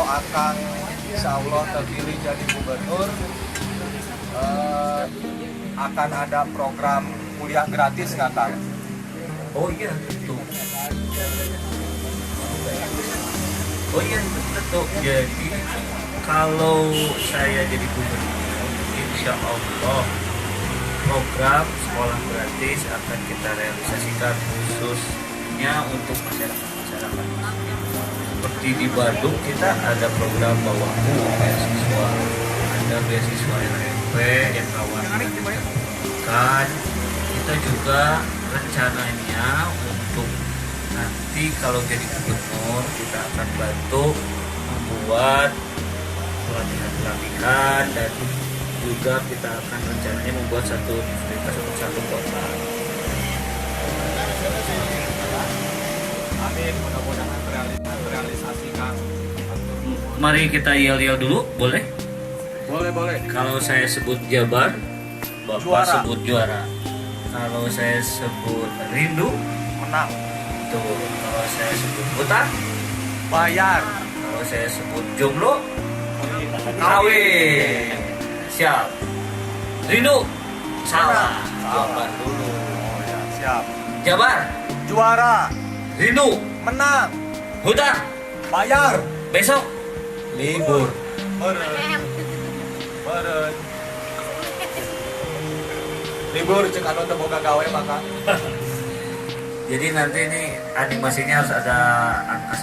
Akang insya Allah terpilih jadi gubernur, akan ada program kuliah gratis nggak Kang? Oh iya tentu. Oh iya tentu. Jadi kalau saya jadi gubernur, insya Allah program sekolah gratis akan kita realisasikan khususnya untuk masyarakat. Seperti di Bandung kita ada program bawahku beasiswa, ada beasiswa LMP yang kawan kan. Kita juga rencananya untuk nanti kalau jadi gubernur kita akan bantu membuat pelatihan dan juga kita akan rencananya membuat satu universitas untuk satu kota. Amin, mudah-mudahan terrealisasikan. Mari kita yel-yel dulu, boleh? Boleh. Kalau saya sebut Jabar, Bapak Juara. sebut juara. Kalau saya sebut rindu, Menang. tuh. Kalau saya sebut hutang, Bayar. kalau saya sebut jomblo, kawin. Siap. Rindu, salah. Jabar dulu. Oh ya, siap. Jabar, Juara. rindu, Menang. hutang. Bayar. Besok libur. Meren. Libur cek anu teu boga gawe maka. Jadi nanti ini animasinya harus ada angka